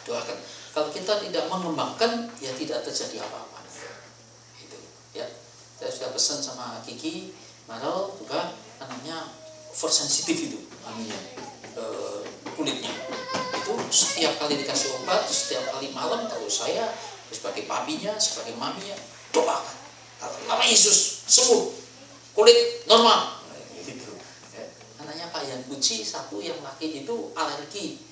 doakan. Kalau kita tidak mengembangkan, ya tidak terjadi apa-apa. Itu ya. Saya sudah pesan sama Kiki Marel juga, namanya oversensitif itu, kulitnya. Itu setiap kali dikasih obat, setiap kali malam, kalau saya sebagai papinya, sebagai maminya, doakan. Nama Yesus sembuh, kulit normal. Gitu. Anaknya Pak Yan Puji, satu yang laki itu alergi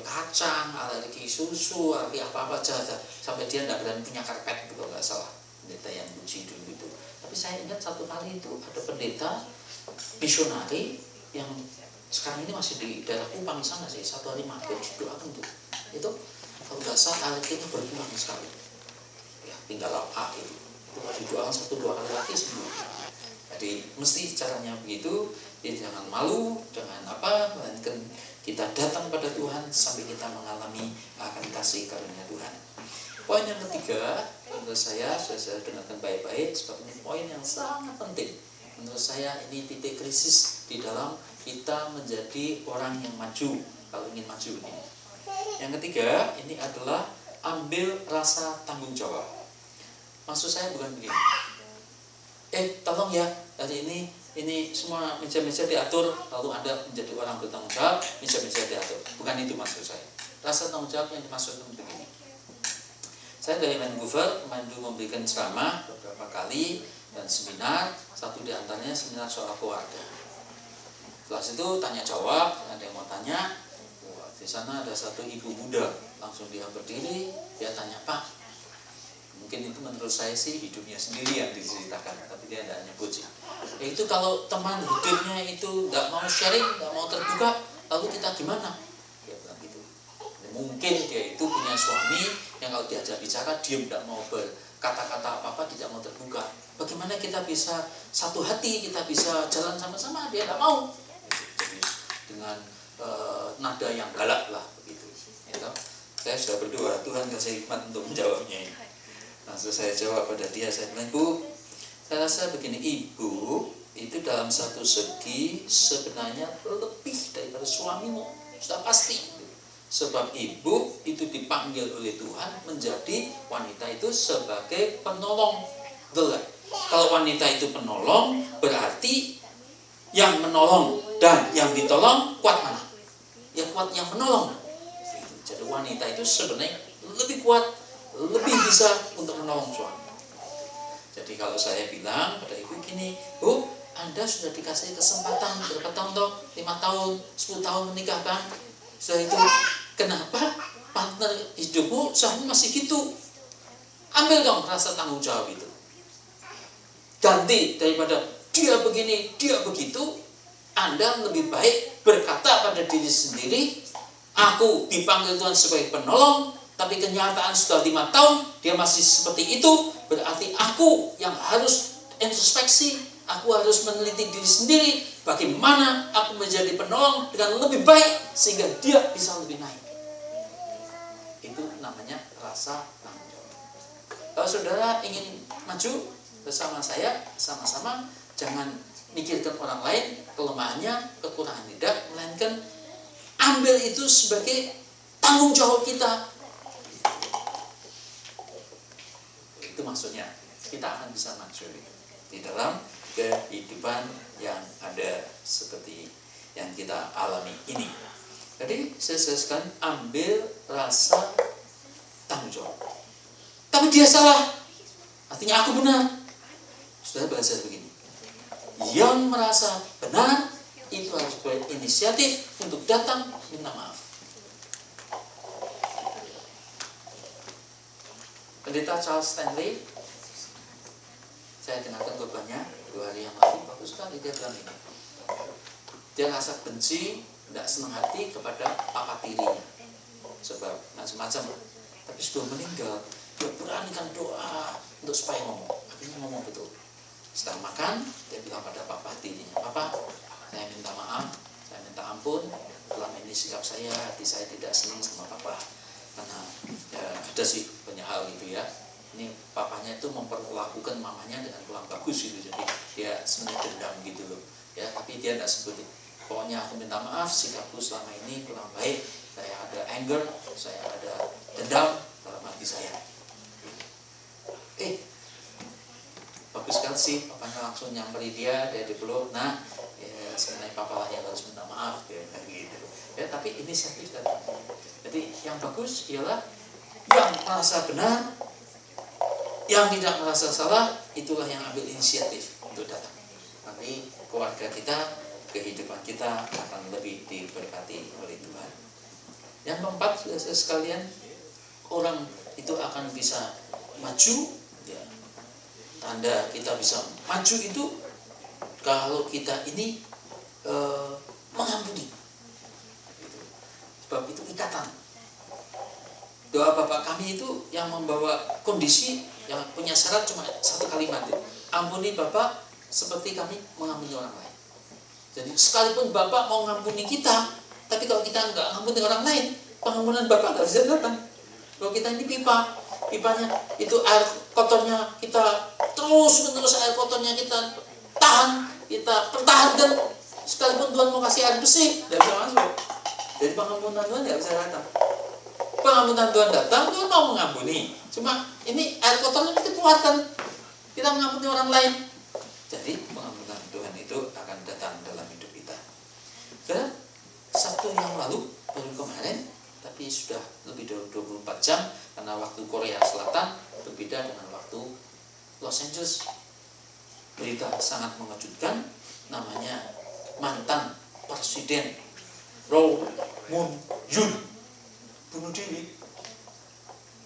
kacang, alergi susu, alergi apa-apa saja, sampai dia tidak berani punya karpet itu kalau nggak salah. Pendeta Yan Puji dulu itu. Tapi saya ingat satu kali itu ada pendeta misionari yang sekarang ini masih di daerah Kupang sana sih, satu hari mampir doakan tuh. Itu kalau nggak salah alerginya berkurang sekali. Ya, tinggal apa itu didoakan 1-2 kali lagi sembuh. Jadi mesti caranya begitu. Jadi jangan malu, jangan apa, melainkan kita datang pada Tuhan sampai kita mengalami akan kasih karunia Tuhan. Poin yang ketiga, menurut saya sudah saya dengarkan baik-baik, sebab ini poin yang sangat penting. Menurut saya ini titik krisis di dalam kita menjadi orang yang maju, kalau ingin maju ini. Yang ketiga, ini adalah ambil rasa tanggung jawab. Maksud saya bukan begini. Tolong ya, hari ini semua meja-meja diatur, lalu Anda menjadi orang bertanggung jawab, meja-meja diatur. Bukan itu maksud saya. Rasa tanggung jawab yang dimaksudkan begini. Saya dari Vancouver, kemarin dulu memberikan ceramah beberapa kali dan seminar, satu di antaranya seminar soal keluarga. Kelas itu tanya jawab, ada yang mau tanya, di sana ada satu ibu muda, langsung dia berdiri, dia tanya, Pak, mungkin itu menurut saya sih hidupnya sendiri yang diceritakan, tapi dia tidak nyebut sih. Itu kalau teman hidupnya itu tidak mau sharing, tidak mau terbuka, lalu kita gimana? Dia bilang gitu. Mungkin dia itu punya suami yang kalau diajak bicara dia tidak mau berkata-kata apa-apa, tidak mau terbuka. Bagaimana kita bisa satu hati, kita bisa jalan sama-sama? Dia tidak mau. Jadi dengan nada yang galak lah begitu. Ya, saya sudah berdoa, Tuhan kasih hikmat untuk menjawabnya ini. Langsung saya jawab pada dia, saya bilang, Bu, saya rasa begini, Ibu itu dalam satu segi sebenarnya lebih daripada suamimu, sudah pasti. Sebab ibu itu dipanggil oleh Tuhan menjadi wanita itu sebagai penolong. Kalau wanita itu penolong, berarti yang menolong dan yang ditolong kuat mana? Ya kuat yang menolong. Jadi wanita itu sebenarnya lebih kuat, lebih bisa untuk menolong suami. Jadi kalau saya bilang pada ibu gini, Bu, Anda sudah dikasih kesempatan berapa tahun toh? 5 tahun, 10 tahun menikah kan? Setelah itu, kenapa partner hidupmu suami masih gitu? Ambil dong rasa tanggung jawab itu. Ganti daripada dia begini, dia begitu, Anda lebih baik berkata pada diri sendiri, aku dipanggil Tuhan sebagai penolong, tapi kenyataan sudah 5 tahun, dia masih seperti itu, berarti aku yang harus introspeksi, aku harus meneliti diri sendiri, bagaimana aku menjadi penolong dengan lebih baik, sehingga dia bisa lebih naik. Itu namanya rasa tanggung jawab. Kalau saudara ingin maju bersama saya, sama-sama, jangan mikirkan orang lain, kelemahannya, kekurangan tidak, melainkan ambil itu sebagai tanggung jawab kita. Itu maksudnya, kita akan bisa maju di dalam kehidupan yang ada seperti yang kita alami ini. Jadi saya jelaskan, ambil rasa tanggung jawab. Tapi dia salah, artinya aku benar. Sudah belajar begini. Yang merasa benar itu harus berinisiatif untuk datang minta maaf. Pendeta Charles Stanley, saya dengarkan khotbahnya 2 hari yang lalu, bagus sekali dia bilang ini. Dia rasa benci, tidak senang hati kepada papa tirinya, sebab macam-macam. Tapi sebelum meninggal, dia beranikan doa untuk supaya ngomong. Akhirnya ngomong betul. Setelah makan, dia bilang pada papa tirinya, Papa, saya minta maaf, saya minta ampun, selama ini sikap saya, hati saya tidak senang sama papa. Karena ya, ada sih banyak hal gitu ya. Ini papanya itu memperlakukan mamanya dengan kurang bagus gitu, jadi dia sebenarnya dendam gitu loh. Ya, tapi dia tidak sebutin. Pokoknya aku minta maaf, sikapku selama ini kurang baik. Saya ada anger, saya ada dendam dalam hati saya. Bagus sekali sih, papanya langsung nyamperin dia dipeluk. Nah, sebenarnya papa lah yang harus minta maaf, gitu. Ya, tapi inisiatif datang. Jadi yang bagus ialah yang merasa benar, yang tidak merasa salah, itulah yang ambil inisiatif untuk datang. Nanti keluarga kita, kehidupan kita akan lebih diberkati oleh Tuhan. Yang keempat, saudara sekalian, orang itu akan bisa maju. Ya, tanda kita bisa maju itu kalau kita ini mengampuni. Sebab itu ikatan. Doa Bapak kami itu yang membawa kondisi yang punya syarat cuma satu kalimat, ampuni Bapak seperti kami mengampuni orang lain. Jadi sekalipun Bapak mau ngampuni kita, tapi kalau kita nggak ngampuni orang lain, pengampunan Bapak nggak bisa datang. Kalau kita ini pipanya itu air kotornya kita terus-menerus air kotornya kita tahan, kita pertahankan, sekalipun Tuhan mau kasih air bersih, nggak bisa masuk. Jadi pengampunan Tuhan nggak bisa datang. Pengampunan Tuhan datang, Tuhan mau mengampuni. Cuma ini air kotornya kita keluarkan, kita mengampuni orang lain. Jadi pengampunan Tuhan itu akan datang dalam hidup kita. Dan Sabtu yang lalu, baru kemarin, tapi sudah lebih dari 24 jam, karena waktu Korea Selatan berbeda dengan waktu Los Angeles. Berita sangat mengejutkan, namanya mantan Presiden Roh Moon-hyun bunuh diri.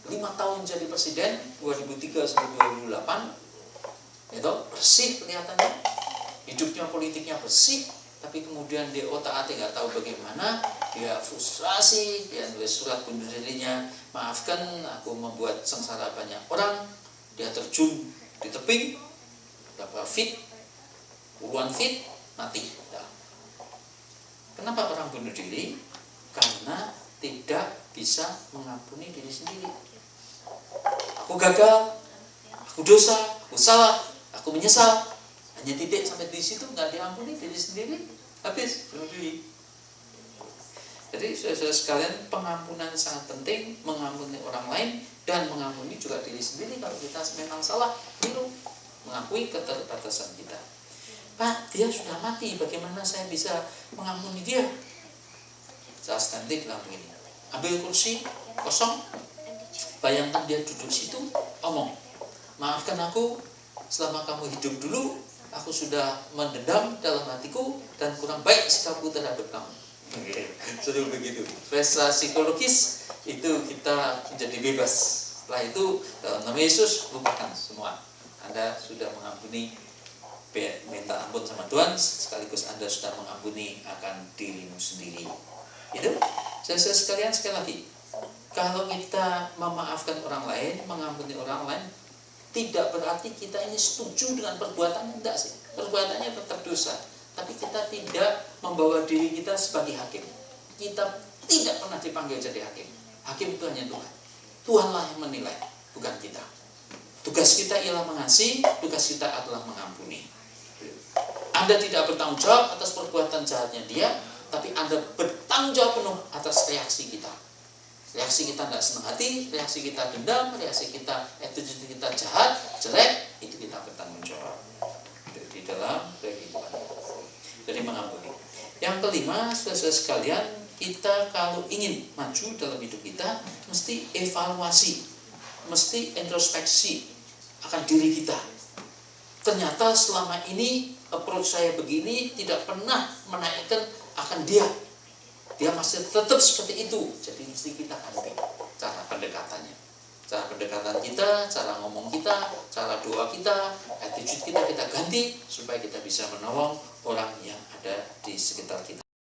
5 tahun jadi presiden, 2003 sampai 2008, itu bersih kelihatannya, hidupnya politiknya bersih, tapi kemudian dia otak-atik nggak tahu bagaimana, dia frustrasi, dia nulis surat bunuh dirinya, maafkan aku membuat sengsara banyak orang, dia terjun di tebing, berapa feet, puluhan feet, mati. Nah, kenapa orang bunuh diri? Karena tidak bisa mengampuni diri sendiri. Aku gagal, aku dosa, aku salah, aku menyesal. Hanya titik sampai di situ, nggak diampuni diri sendiri, habis bunuh diri. Jadi saudara sekalian, pengampunan sangat penting, mengampuni orang lain dan mengampuni juga diri sendiri kalau kita memang salah, keliru, mengakui keterbatasan kita. Pak, dia sudah mati, bagaimana saya bisa mengampuni dia? Charles Stanley bilang begini, ambil kursi kosong, bayangkan dia duduk situ, omong, maafkan aku, selama kamu hidup dulu, aku sudah mendendam dalam hatiku dan kurang baik sikapku terhadap kamu. Sudah begitu. Prestasi psikologis itu kita menjadi bebas. Setelah itu dalam nama Yesus lupakan semua. Anda sudah mengampuni, minta ampun sama Tuhan, sekaligus Anda sudah mengampuni akan dirimu sendiri. Itu, saudara sekalian, sekali lagi, kalau kita memaafkan orang lain, mengampuni orang lain, tidak berarti kita ini setuju dengan perbuatannya, tidak sih. Perbuatannya tetap dosa, tapi kita tidak membawa diri kita sebagai hakim. Kita tidak pernah dipanggil jadi hakim. Hakim itu hanya Tuhan. Tuhanlah yang menilai, bukan kita. Tugas kita ialah mengasihi, tugas kita adalah mengampuni. Anda tidak bertanggung jawab atas perbuatan jahatnya dia, tapi Anda bertanggung jawab penuh atas reaksi kita. Reaksi kita tidak senang hati, reaksi kita dendam, reaksi kita attitude kita jahat, jelek, itu kita bertanggung jawab di dalam kehidupan. Jadi mengampuni. Yang kelima, saudara sekalian, kita kalau ingin maju dalam hidup kita, mesti evaluasi, mesti introspeksi akan diri kita. Ternyata selama ini approach saya begini tidak pernah menaikkan akan dia masih tetap seperti itu. Jadi mesti kita ganti cara pendekatannya, cara pendekatan kita, cara ngomong kita, cara doa kita, attitude kita ganti supaya kita bisa menolong orang yang ada di sekitar kita.